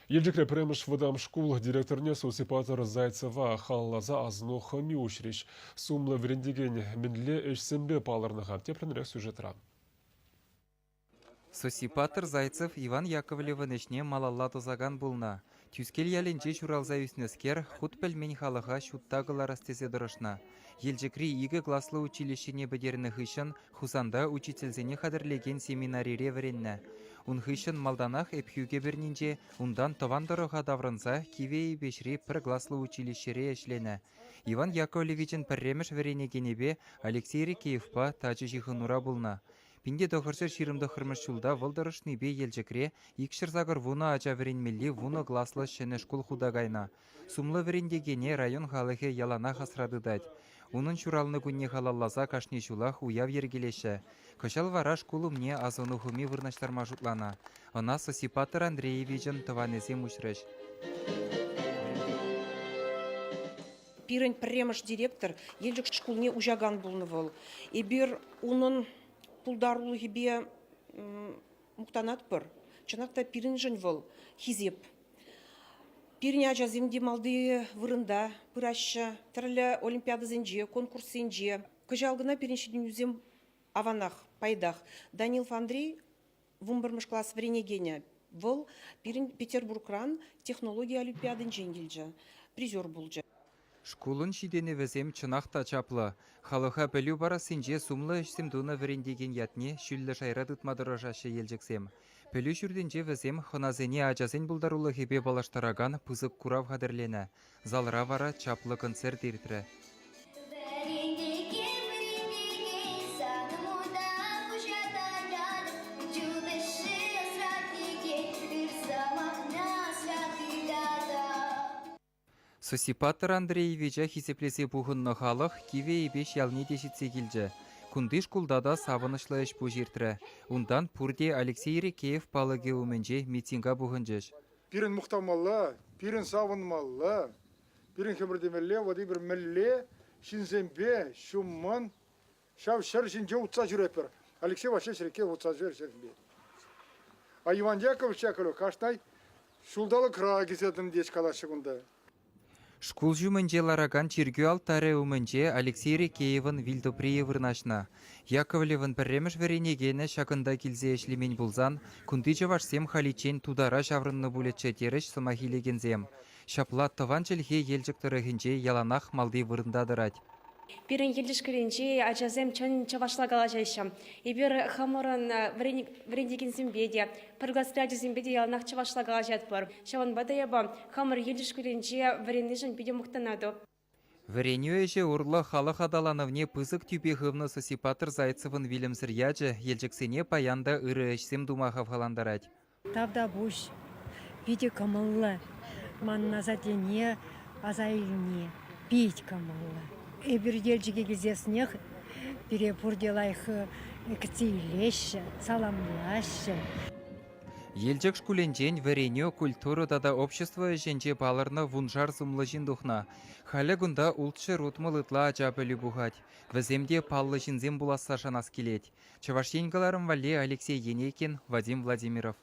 Елжікре премыш выдам школ директорне Сусипатор Зайцева халлаза азну хомиушриш. Сумлы врендеген мінле эшсембе палырныға. Тепренрек сюжетра. Сосипатор Зайцев Иван Яковлевын ішне малалла тозаган булна. Тюскел яленче шуралза үснескер худ пельмень халыға шуттағылар астезе дұрышна. Елжікри игі класслы училищене бедеріні хышын хусанда учительзене қадырлеген семинарире варенна. Ун хышын малданах эпхюге бернинже ундан товандырыға даврынса кивей бешри пір класслы училищере эшлене. Иван Яковлевичен пірремеш варенегенебе Алексей Рикеевпа тачы жихынура булна. Пинде дохырсыр ширымды хырмышчулда вылдырышны бе елжекре, икшір загыр вуна ача веренмелли вуна гласлы шене школ худагайна. Сумлы верендегене район халыхе ялана хасрады дать. Унын чуралны күнне халаллаза кашни чулах уяв ергелеше. Кышал вара школу мне азону хуми вырнаштарма жутлана. Она Сосипатор Андреевичен тыванезем учреш. Пирен премыш директор елжік школне ужаган булнывыл. Эбир унын пулдарулы гибе муктанат пыр. Чанакта пирин жын выл, хизеп. Пирин ажаземде малды вырында, пыраща, тірлі олимпиада зенже, конкурс зенже. Күжалгына пириншеден үзем аванах, пайдах. Данил Фандрей вумбырмыш класс вренегене. Выл пирин Петербургран технология олимпиадын жеңгелжі. Призер булжы. Шкулын шидене везем чынақта чаплы. Халыха пөлі бара сенже сумлы ішсем дуна верендеген ятне шүллі шайра дытмадыры жашы елжексем. Пөлі жүрденже везем хоназене ажазен бұлдарулы хебе балаштараган пызык курав қадырлене. Залыра вара чаплы концерт ертірі. Сосипатор Андреевича хисеплесе бұғынны халық киве ебеш ялне дешітсе келжі. Күнді шкулдада савынышлы іш бұ жертірі. Ундан пұрде Алексей Рикеев палыге өменже митинга бұғынжыш. Пирен мұқтамалла, пирен савынмалла, пирен хемірдемелле, вады бір мәлле, шинзембе, шумман, шав шар шинже ұтса жүрепір. Алексей Васильевич Рикеев ұтса жүрепір. А Иван Яковлевич Яковлев каштай шулдалы қыра кезедім деш калашығында. Шкул жүмінже лараган чиргю алтары өмінже Алексей Рикеевын Вильдоприе вырнашна. Яковлевын пірреміш веренегені шақында келзе ешлемен бұлзан, күнді жавашсем халичен тудара жаврынны бұлетші теріш сымахилегензем. Шапла таван челхе елжіктірігінже яланақ малды вырындадырад. Пирен елдішкірінже ажазем чын чавашлагала жайшам. Ебір хамырын врендеген зімбеде, піргастряджы зімбеде яланақ чавашлагала жадпар. Шаван бадаябам хамыр елдішкірінже вренежін беде мұқтанады. Варенюеже урлы халық адалановне пызык тюбе Сосипатор Зайцевын вилімсір яджы елжіксене паянда ыры ішсем думахав халандарад. Тавда буш, биде камылы, манна задене, азайлне, бить камылы. Эбір елжіге кезеснех, бире пұрделайх кцейлеші, саламлашы. Елжік шкуленжен вареню культуру дада общество женже баларны вунжар зумлы жиндухна. Халі гунда ултшы рутмы лытла ажабылы бұғад. Віземде паллы жинзем буласа жанас келет. Чавашенгаларым вале Алексей Енекин, Вадим Владимиров.